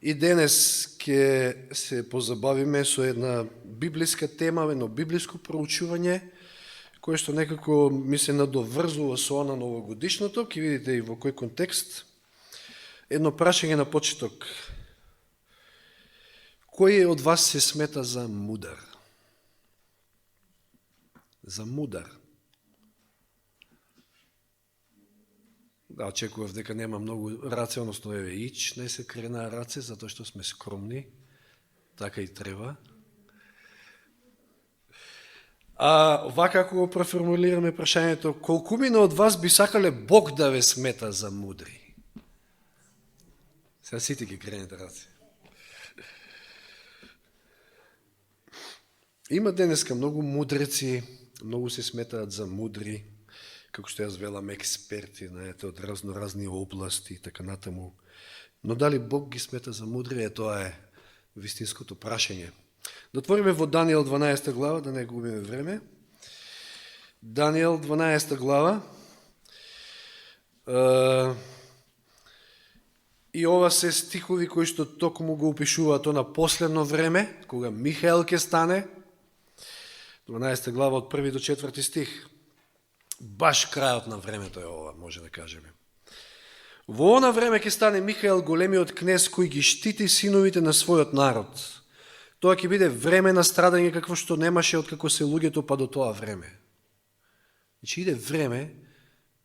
И денес ќе се позабавиме со една библиска тема, едно библиско проучување, кое што некако ми се надоврзува со она новогодишното, ќе видите и во кој контекст. Едно прашање на почеток. Кој од вас се смета за мудар? За мудар. Да, очекував дека нема многу раце, односно еве ич, не се кренаа раце, затоа што сме скромни, така и треба. Вака ако го преформулираме прашањето, колкумина од вас би сакале Бог да ве смета за мудри? Сега сите ги кренете раце. Има денеска многу мудреци, многу се сметаат за мудри, како што јас велам експерти, знаете, од разни области и така натаму. Но дали Бог ги смета за мудри, тоа е вистинското прашање. Да отвориме во Данијел 12 глава, да не губиме време. Данијел 12 глава. И ова се стихови кои што токму го опишуваат на последно време, кога Михаел ќе стане. 12 глава од 1 до 4 стих. Баш крајот на времето е ова, може да кажеме. Во она време ќе стане Михаел големиот кнез кој ги штити синовите на својот народ. Тоа ќе биде време на страдање какво што немаше од како се луѓето па до тоа време. Значи иде време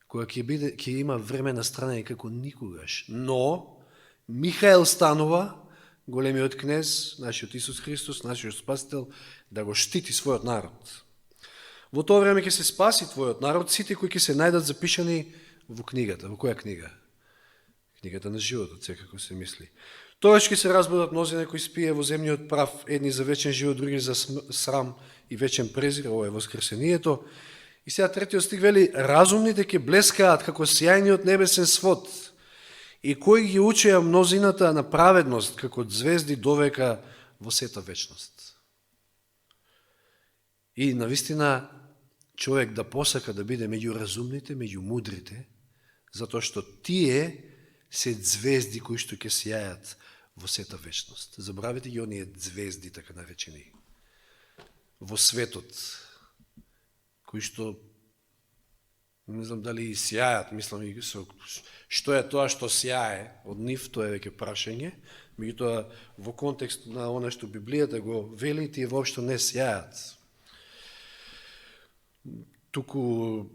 кога ќе има време на страдање како никогаш. Но Михаел станува големиот кнез, нашиот Исус Христос, нашиот Спасител, да го штити својот народ. Во тоа време ќе се спаси твојот народ, сите кои ќе се најдат запишани во книгата. Во која книга? Книгата на животот, секако се мисли. Тоаш ќе се разбудат мнозина кои спие во земниот прав, едни за вечен живот, други за срам и вечен презир, ова е воскресението. И сега третиот стих вели, разумните ќе блескаат како сјајниот небесен свод, и кои ги учеа мнозината на праведност, како звезди довека во сета вечност. И навистина човек да посака да биде меѓу разумните, меѓу мудрите, затоа што тие се звезди кои што ќе сјајат во сета вечност. Забравите ги оние звезди, така наречени, во светот, кои што, не знам дали и сјајат, мислам, што е тоа што сјае од нив, тоа е веќе прашање, меѓутоа во контекст на она што Библијата го вели, тие воопшто не сјајат. Туку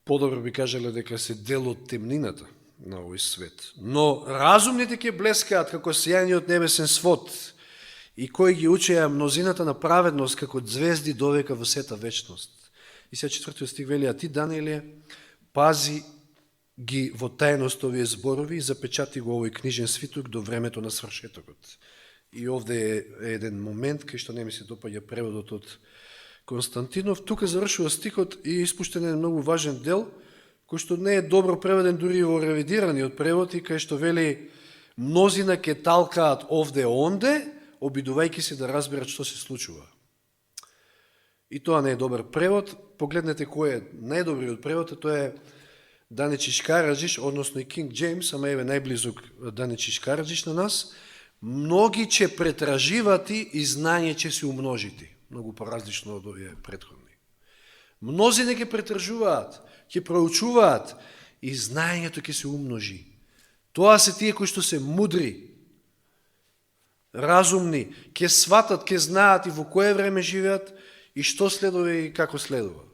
подобро би кажале дека се дел од темнината на овој свет. Но разумните ќе блескаат како сјајниот небесен свод, и кои ги учеа мнозината на праведност како звезди довека во сета вечност. И сега 4 стих вели, а ти, Даниеле, пази ги во тајност овие зборови и запечати го овој книжен свиток до времето на свршетокот. И овде е еден момент кај што не ми се допаѓа преводот од Константинов. Тука завршува стихот и испуштен е многу важен дел, кој што не е добро преведен дури во ревидираниот превод, и кај што вели мнозина ќе талкаат овде онде, обидувајќи се да разберат што се случува. И тоа не е добар превод. Погледнете кој е најдобриот превод, тоа е Даничиш Караджиш, односно и Кинг Джеймс, ама еве најблизок Даничиш Караджиш на нас. Многи ќе претраживати и знање ќе се умножити. Многу поразлично од овие претходни. Мнозина ќе претражуваат, ќе проучуваат и знаењето ќе се умножи. Тоа се тие кои што се мудри, разумни, ќе сватат, ќе знаат и во кое време живеат и што следува и како следува.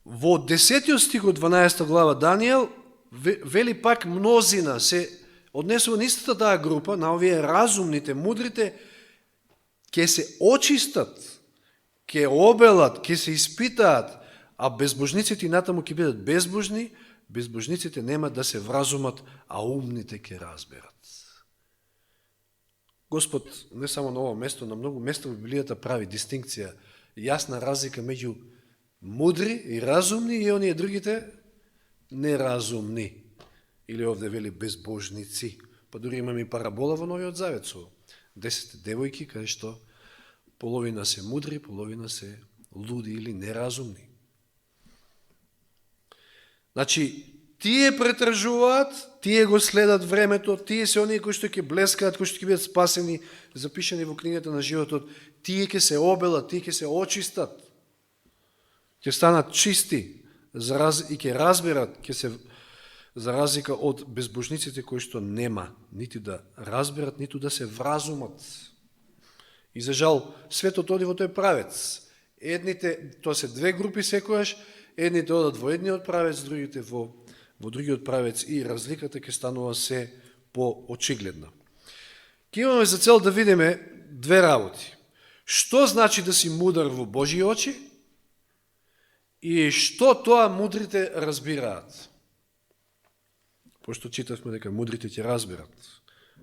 Во 10 стих од 12 глава Данијел вели пак мнозина се однесува на истата таа група, на овие разумните, мудрите, ќе се очистат, ќе обелат, ќе се испитаат, а безбожниците натаму ќе бидат безбожни, безбожниците нема да се вразумат, а умните ќе разберат. Господ не само на ово место, на многу места во Библијата прави дистинкција, јасна разлика меѓу мудри и разумни и оние другите неразумни. Или овде вели безбожници. Па дури имаме и парабола во Новиот Завет со 10 девојки, каде што половина се мудри, половина се луди или неразумни. Значи, Тие претражуваат, тие го следат времето, тие се оние кои што ќе блескаат, кои што ќе бидат спасени, запишани во книгата на животот, тие ќе се обелат, тие ќе се очистат, ќе станат чисти и ќе разберат, ќе се за разлика од безбожниците кои што нема нити да разберат, ниту да се вразумат. И за жал, светот оди во тој правец. Едните, тоа се две групи секојаш, едните одат во едниот правец, другите во другиот правец и разликата ќе станува се поочигледна. Ке имаме за цел да видиме две работи. Што значи да си мудар во Божји очи и што тоа мудрите разбираат. Пошто читавме дека мудрите ќе разберат.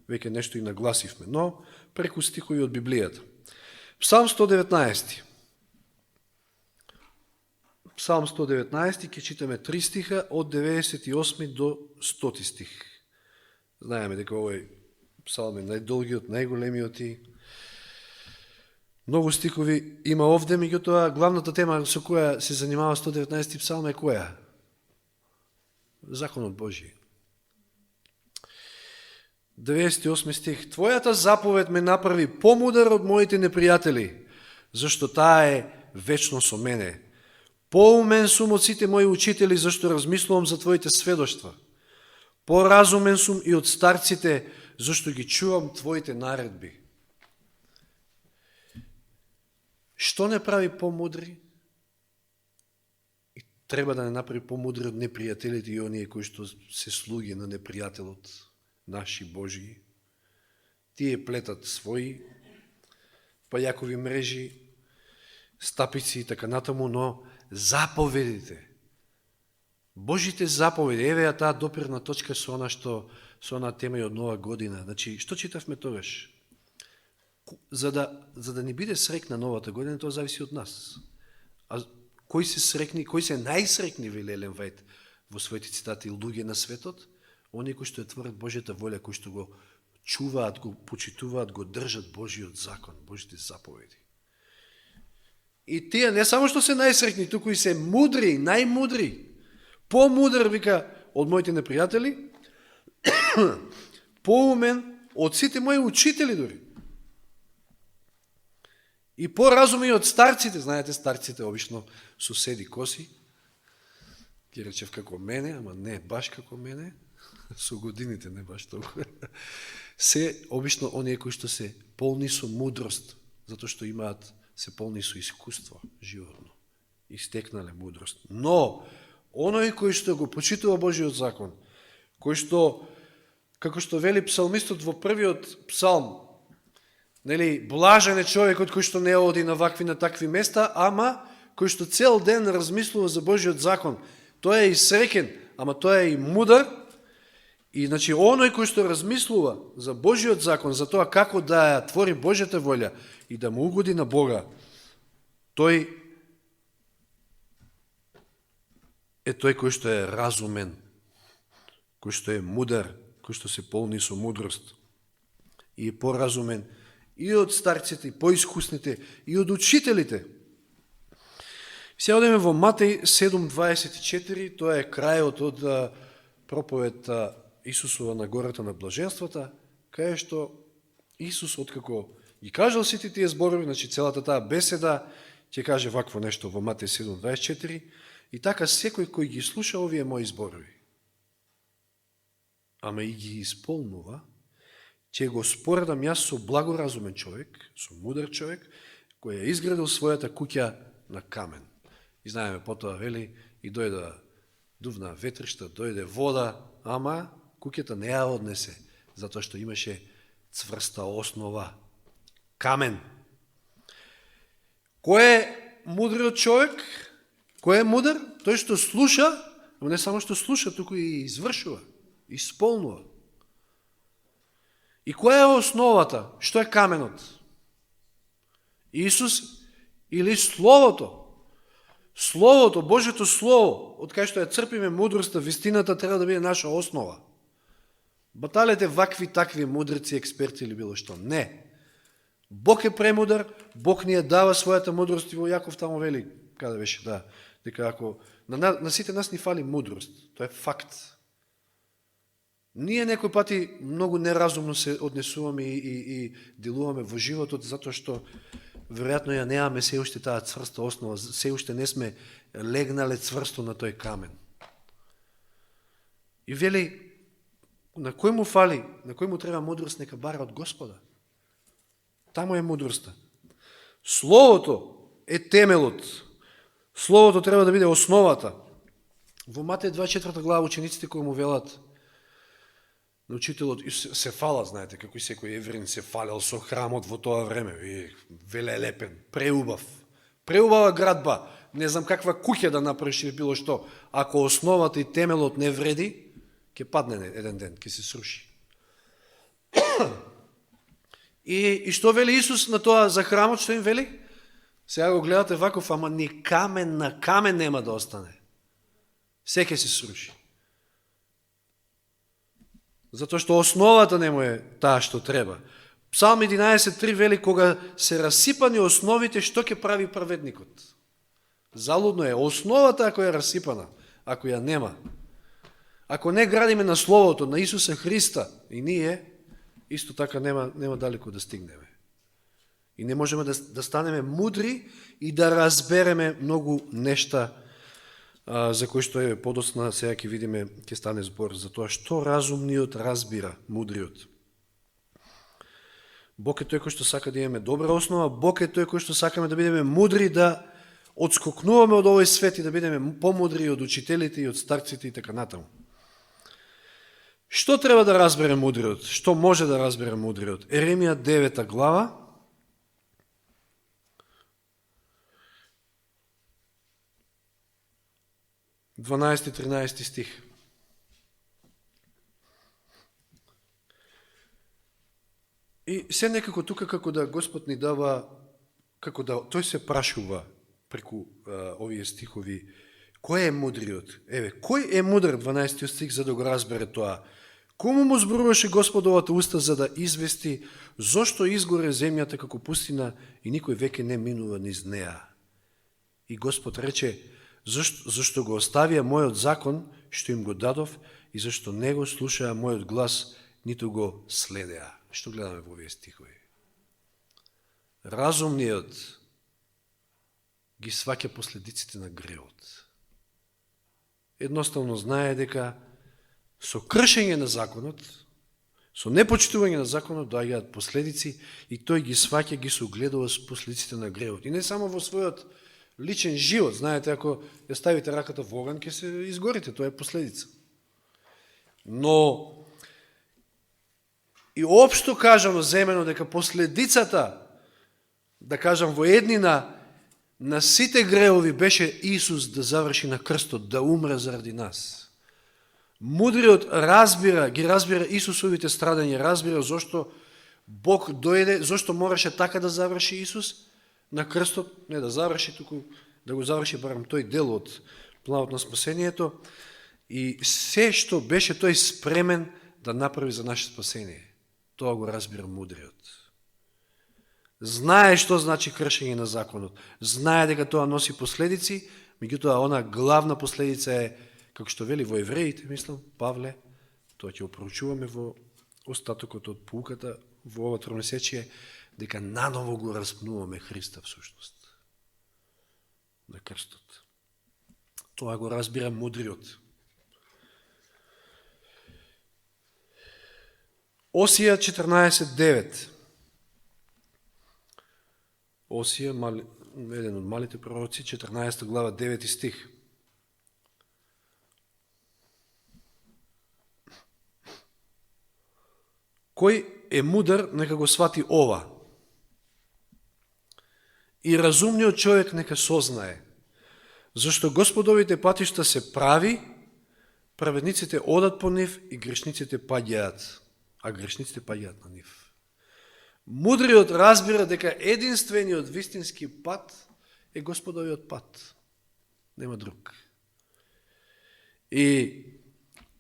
Веќе нешто и нагласивме, но преку стихови од Библијата. Псалм 119. Псалм 119 ќе читаме 3 стиха од 98 до 100 стих. Знаеме дека овој псалм е најдолгиот, најголемиот и многу стихови има овде, меѓутоа главната тема со која се занимава 119 псалм е која? Законот Божји. 98 стих. Твојата заповед ме направи помудар од моите непријатели, зашто таа е вечно со мене. Поумен сум од сите мои учители, зашто размислувам за твоите сведоштва. Поразумен сум и од старците, зашто ги чувам твоите наредби. Што не прави помудри? И треба да не направи помудри од непријателите и оние кои што се слуги на непријателот. Наши Божии, тие плетат своји пајакови мрежи, стапици и така натаму, но заповедите, Божите заповеди, еве ја таа допирна точка со она тема и од нова година. Значи, што читавме тогаш? За да ни биде срекна новата година, тоа зависи од нас. А кои се срекни, кои се најсрекни, вели Елен Вајт во своите цитати, луѓе на светот? Оние кои што ја творат Божјата волја, кои што го чуваат, го почитуваат, го држат Божјиот закон, Божјите заповеди. И тие не само што се најсрекни, туку и се мудри, најмудри. Помудр, вика, од моите непријатели, поумен од сите мои учители дури. И поразумен од старците, знаете, старците обично соседи коси, ќе речев како мене, ама не баш како мене, со годините не баш толку. Се обично оние кои што се полни со мудрост, затоа што имаат се полни со искуство животно и стекнале мудрост. Но оној кој што го почитува Божиот закон, кој што, како што вели псалмистот во првиот псалм, нели, блажен е човекот кој што не оди на вакви на такви места, ама кој што цел ден размислува за Божиот закон, тој е и среќен, ама тој е и мудар. И значи оној кој што размислува за Божиот закон, за тоа како да ја твори Божјата волја и да му угоди на Бога, тој е тој кој што е разумен, кој што е мудар, кој што се полни со мудрост и е поразумен и од старците, и поискусните, и од учителите. Сега одеме во Матеј 7:24, тоа е крајот од проповед Исусова на гората на блаженствата, кај што Исус, откако ги кажал сите тие зборови, значи целата таа беседа, ќе каже вакво нешто во Матеј 7:24, и така секој кој ги слуша овие мои зборови, ама и ги исполнува, ќе го споредам јас со благоразумен човек, со мудар човек, кој ја изградил својата куќа на камен. И знаеме, потоа вели, и дојде дувна ветришта, дојде вода, ама куќата не ја однесе, затоа што имаше цврста основа, камен. Кој е мудриот човек? Кој е мудар? Тој што слуша, но не само што слуша, туку и извршува, исполнува. И која е основата? Што е каменот? Исус или Словото? Словото, Божјето Слово, од кај што ја црпиме мудроста, вистината, треба да биде наша основа. Баталете вакви такви мудрици, експерти или било што. Не. Бог е премудар, Бог ни ја дава својата мудрост и во Јаков тамо вели, каде беше, да, дека ако На сите нас ни фали мудрост. Тоа е факт. Ние некои пати многу неразумно се однесуваме и делуваме во животот, затоа што веројатно ја немаме се уште таа цврста основа, се уште не сме легнале цврсто на тој камен. И вели, на кој му фали, на кој му треба мудрост, нека бара од Господа. Таму е мудроста. Словото е темелот. Словото треба да биде основата. Во Матеј 24 глава учениците кои му велат на учителот се фала, знаете, како и секој еврин се фалел со храмот во тоа време. И велелепен, преубав. Преубава градба. Не знам каква куќа да направиш или било што. Ако основата и темелот не вреди, ќе падне еден ден, ќе се сруши. И што вели Исус на тоа за храмот, што им вели? Сега го гледате ваков, ама ни камен на камен нема да остане. Се ќе се сруши. Затоа што основата не му е таа што треба. Псалм 11.3 вели, кога се расипани основите, што ќе прави праведникот? Залудно е. Основата ако е расипана, ако ја нема. Ако не градиме на Словото, на Исуса Христа, и ние, исто така нема далеко да стигнеме. И не можеме да станеме мудри и да разбереме многу нешта за кои што е подоцна, сега ќе видиме, ќе стане збор за тоа што разумниот разбира мудриот. Бог е тој кој што сака да имаме добра основа, Бог е тој кој што сакаме да бидеме мудри, да одскокнуваме од овој свет и да бидеме помудри од учителите и од старците и така натаму. Што треба да разбере мудриот? Што може да разбере мудриот? Еремија 9 глава, 12-13 стих. И се некако тука како да Господ ни дава, како да тој се прашува преку овие стихови, кој е мудриот? Еве, кој е мудр, 12 стих, за да го разбере тоа? Кому му зборуваше Господовата уста за да извести зошто изгоре земјата како пустина и никој веќе не минува низ неа? И Господ рече, зашто го оставија мојот закон, што им го дадов, и зашто не го слушаа мојот глас, ниту го следеа. Што гледаме во овие стихови? Разумниот ги сваќа последиците на греот. Едноставно знае дека со кршење на законот, со непочитување на законот доаѓаат последици и тој ги сваќа, ги се огледува со последиците на греот. И не само во својот личен живот, знаете, ако ја ставите раката во оган, ќе се изгорите, тоа е последица. Но и општо кажано, земено, дека последицата, да кажам во еднина, на сите греови беше Исус да заврши на крстот, да умре заради нас. Мудриот ги разбира Исусовите страдања, разбира зошто Бог дојде, зошто мораше така да заврши Исус на крстот, не да заврши, туку да го заврши барам тој дел од планот на спасението, и се што беше тој спремен да направи за наше спасение. Тоа го разбира мудриот. Знае што значи кршење на законот. Знае дека тоа носи последици, меѓутоа она главна последица е, како што вели во Евреите, мислам, Павле, тоа ќе проучуваме во остатокот од поуката во ова тромесечие, дека наново го распнуваме Христа всушност на крстот. Тоа го разбира мудриот. Осија 14.9. Осија, еден од малите пророци, 14 глава, 9 стих. Кој е мудар, нека го свати ова. И разумниот човек нека сознае, зашто Господовите патишта се прави, праведниците одат по нив и грешниците паѓаат, а грешниците паѓаат на нив. Мудриот разбира дека единствениот вистински пат е Господовиот пат. Нема друг. И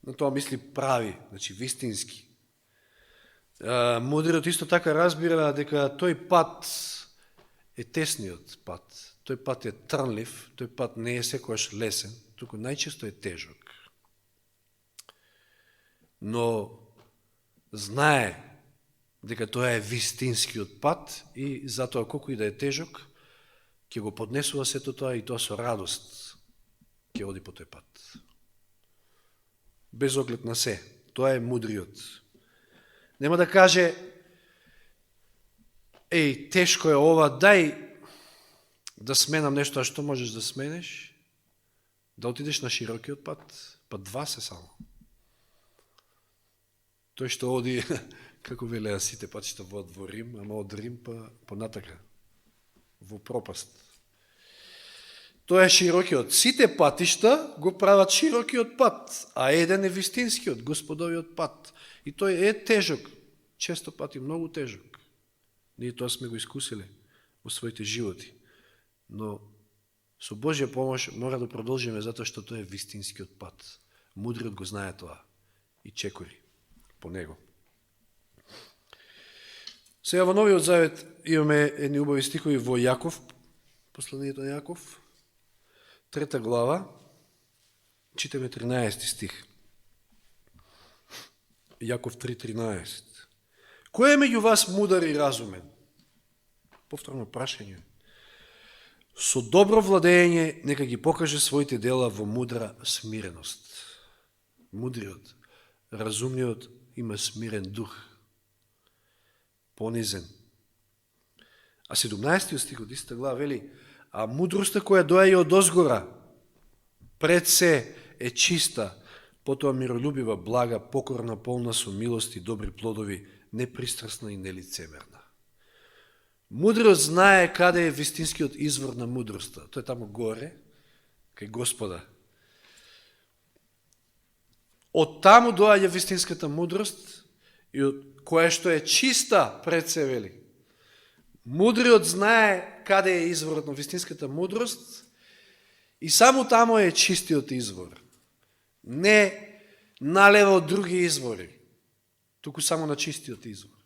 на тоа мисли прави, значи вистински. Мудриот исто така разбира дека тој пат е тесниот пат. Тој пат е трнлив, тој пат не е секојаш лесен, туку најчесто е тежок. Но знае дека тоа е вистинскиот пат и затоа колку и да е тежок, ќе го поднесува сето тоа и тоа со радост ќе оди по тој пат. Без оглед на се. Тоа е мудриот. Нема да каже, еј, тешко е ова, дај да сменам нешто, а што можеш да сменеш? Да отидеш на широкиот пат, па два се само. Тој што оди, како велеа сите патишта водат во Рим, ама од Рим па понатака, во пропаст. Тоа е широкиот. Сите патишта го прават широкиот пат, а еден е вистинскиот, Господовиот пат. И тој е тежок, често пати многу тежок. Ние тоа сме го искусиле во своите животи. Но со Божја помош мора да продолжиме затоа што тоа е вистинскиот пат. Мудриот го знае тоа и чекори по него. Сега во Новиот Завет имаме едни убави стихови во Јаков, посланието на Јаков, 3 глава, читаме 13 стих. Јаков 3:13. Кој е меѓу вас мудар и разумен? Повторно прашање. Со добро владење нека ги покаже своите дела во мудра смиреност. Мудриот, разумниот има смирен дух, понизен. А 17 стих од истата глава вели: а мудроста која доаѓа од озгора, пред се е чиста, потоа миролюбива, блага, покорна, полна со милост и добри плодови, непристрасна и нелицемерна. Мудриот знае каде е вистинскиот извор на мудроста. Тој е тамо горе, кај Господа. Од таму доаѓа вистинската мудрост, и од која што е чиста пред се вели. Мудриот знае каде е изворот на вистинската мудрост и само тамо е чистиот извор. Не налева од други извори, туку само на чистиот извор.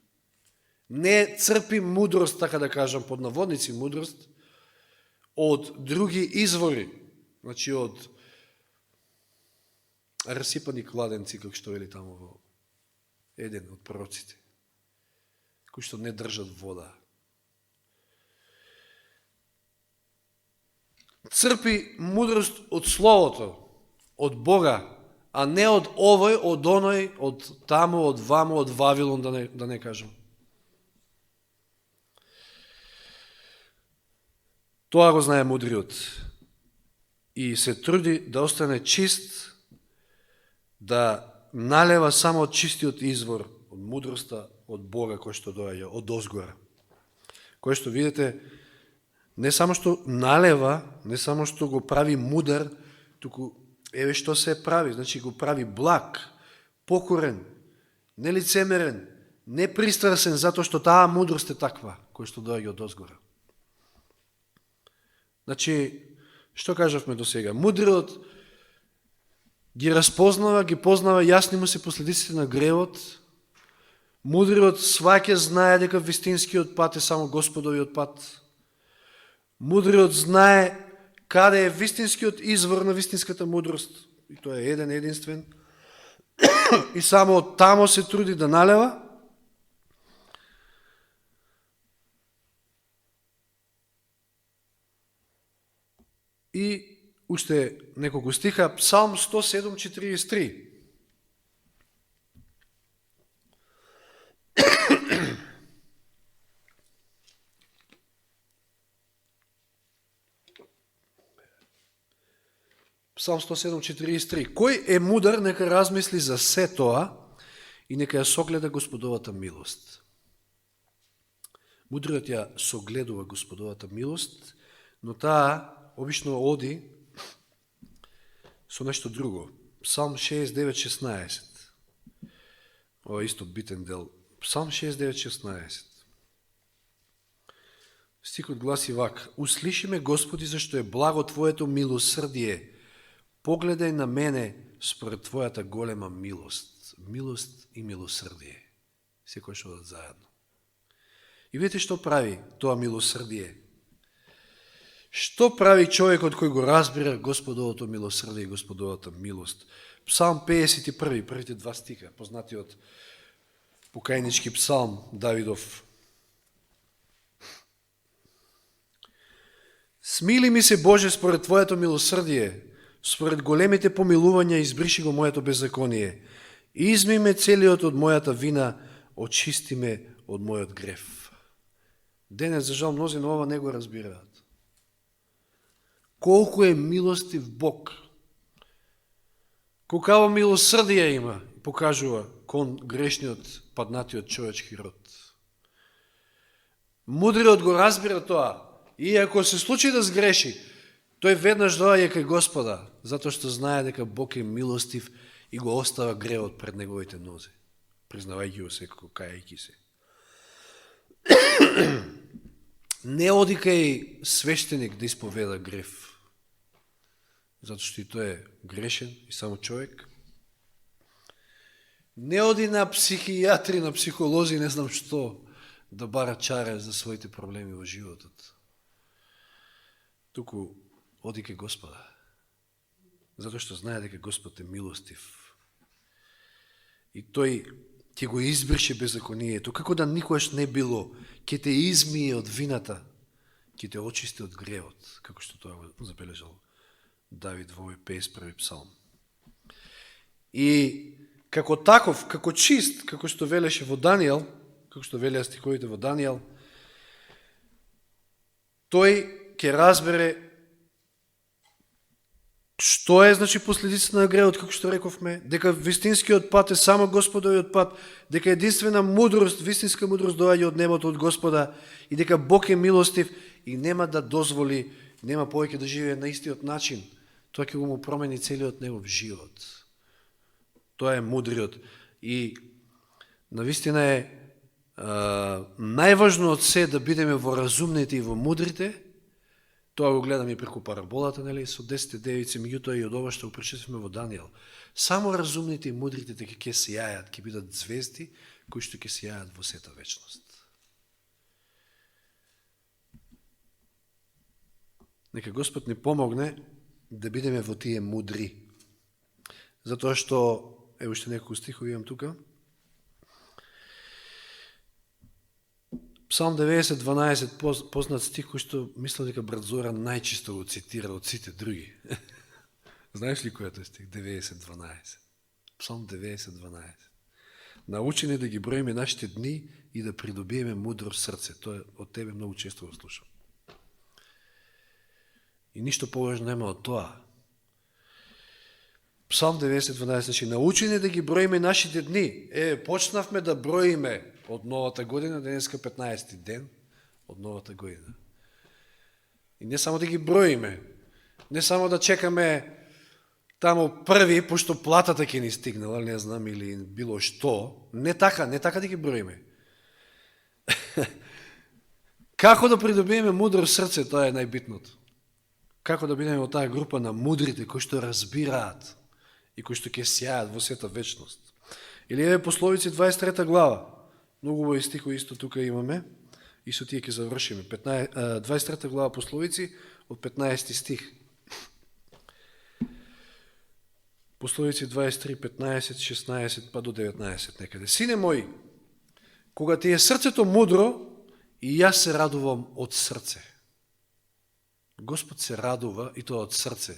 Не црпи мудрост, така да кажам, под наводници мудрост, од други извори, значи од расипани кладенци, како што вели тамо во еден од пророците, кои што не држат вода. Црпи мудрост од Словото, од Бога, а не од овој, од оној, од таму, од ваму, од Вавилон, да не кажам. Тоа го знае мудриот и се труди да остане чист, да налева само од чистиот извор, од мудроста, од Бога, кој што доаѓа од озгора. Кој што видите, не само што налева, не само што го прави мудар, туку еве што се прави, значи го прави благ, покорен, нелицемерен, непристрасен, затоа што таа мудрост е таква, кој што доаѓа од озгора. Значи, што кажавме до сега? Мудриот ги разпознава, ги познава, јасни му се последиците на гревот. Мудриот сваќа, знае дека вистинскиот пат е само Господовиот пат. Мудриот знае каде е вистинскиот извор на вистинската мудрост. И тоа е еден единствен. И само од тамо се труди да налева. И уште неколку стиха, Псалм 107:43. Псалм 107:43. Кој е мудар, нека размисли за се тоа и нека ја согледа Господовата милост. Мудриот ја согледува Господовата милост, но таа обично оди со нешто друго. Псалм 69:16. Ова е исто битен дел. Псалм 69:16. Стихот гласи вака: услиши ме, Господи, зашто е благо Твоето милосрдие. Погледај на мене според Твојата голема милост. Милост и милосрдие. Секој што одат заедно. И видите што прави тоа милосрдие. Што прави човекот кој го разбира Господовото милосрдие и Господовата милост? Псалм 51, првите 2 стиха, познатиот покајнички псалм Давидов. Смили ми се, Боже, според Твоето милосрдие, според големите помилувања избриши го моето беззаконие. Изми ме целиот од мојата вина, очисти ме од мојот грев. Денес, за жал, мнози на ова не го разбираат. Колку е милостив Бог, колкаво милосрдие има, покажува кон грешниот, паднатиот човечки род. Мудриот го разбира тоа, и ако се случи да сгреши, тој веднаш доаѓа кај Господа, затоа што знае дека Бог е милостив и го остава гревот пред неговите нозе, признавајќи го секако, кајајќи се. Не оди кај свештеник да исповеда грев, затоа што и тој е грешен и само човек. Не оди на психијатри, на психолози, не знам што, да бара чаре за своите проблеми во животот. Туку оди кај Господа, затоа што знае дека Господ е милостив. И тој ќе го избрише беззаконието, како да никогаш не било, ќе те измие од вината, ќе те очисти од гревот, како што тоа го забележал Давид во овој 51 псалм. И како таков, како чист, како што велеше во Данијел, како што велеа стиховите во Данијел, тој ќе разбере што е, значи, последицата на гревот, како што рековме, дека вистинскиот пат е само Господовиот пат, дека единствена мудрост, вистинска мудрост доаѓа од небото, од Господа, и дека Бог е милостив и нема да дозволи, нема повеќе да живее на истиот начин. Тоа ќе го му промени целиот негов живот. Тоа е мудриот. И навистина е најважно од се да бидеме во разумните и во мудрите. Тоа го гледаме и преку параболата, нели, со 10 девици, меѓутоа и од ова што го прочитавме во Данијел. Само разумните и мудрите дека ќе сијаат, ќе бидат звезди кои што ќе сијаат во сета вечност. Нека Господ ни помогне да бидеме во тие мудри. Затоа што, ево уште неколку стихови имам тука. Псалм 90:12, познат стих кој што мислам дека брат Зоран најчисто го цитира од сите други. Знаеш ли кој е тој стих? 90:12. Псалм 90:12. Научи ни да ги броиме нашите дни и да придобиеме мудро срце. Тоа од тебе многу често го слушам. И ништо поважно нема од тоа. Псалм 90:12, значи, научи ни да ги броиме нашите дни. Почнавме да броиме од новата година, денеска 15 ден од новата година. И не само да ги броиме, не само да чекаме таму први, пошто платата ќе ни стигнала, не знам, или било што, не така да ги броиме. Како да придобиеме мудро срце, тоа е најбитното. Како да бидеме во таа група на мудрите, кои што разбираат и кои што ќе сјаат во сета вечност. Или еве Пословици 23 глава. Многу убави стихови исто тука имаме и со тие ќе завршиме. 23 глава Пословици од 15 стих. Пословици 23, 15, 16 па до 19 некаде. Сине мој, кога ти е срцето мудро, и јас се радувам од срце. Господ се радува и тоа од срце,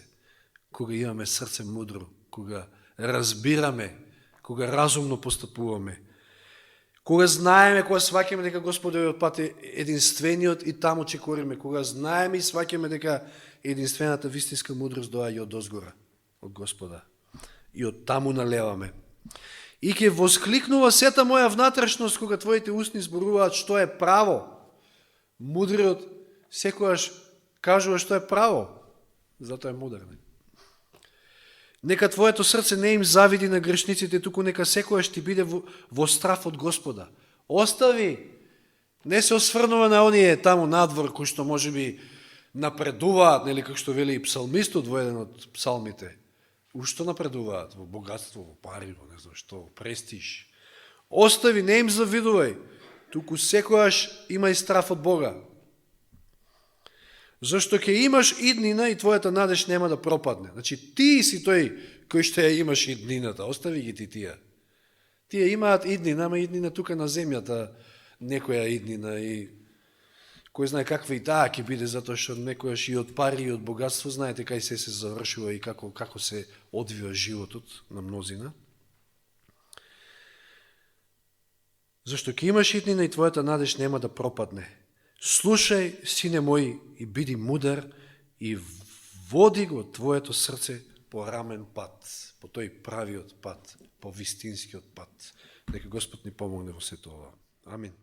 кога имаме срце мудро, кога разбираме, кога разумно постапуваме, кога знаеме, кога сваќаме дека Господовиот пат е единствениот и таму чекориме, кога знаеме и сваќаме дека единствената вистинска мудрост доаѓа од озгора, од Господа, и од таму налеваме. И ќе воскликнува сета моја внатрешност кога твоите устни зборуваат што е право. Мудриот секогаш кажува што е право, затоа е мудар. Нека твоето срце не им завиди на грешниците, туку нека секојаш ти биде во страф од Господа. Остави, не се осврнува на оние таму надвор, кои што можеби напредуваат, нели, како што вели и псалмистот во еден од псалмите. Ушто напредуваат? Во богатство, во пари, во не знам што, во престиж. Остави, не им завидувај, туку секојаш има и страф од Бога. Зашто ќе имаш иднина и твојата надеж нема да пропадне. Значи, ти си тој кој што ја имаш иднината, остави ги ти тие. Тие имаат иднина, ама иднина тука на земјата, некоја иднина и кој знае каква и таа ќе биде, затоа што некојаш и од пари и од богатство, знаете кај се завршува и како се одвива животот на мнозина. Зашто ќе имаш иднина и твојата надеж нема да пропадне. Слушај, сине мој, и биди мудар и води го твоето срце по рамен пат, по тој правиот пат, по вистинскиот пат. Нека Господ ни помогне во сето ова. Амин.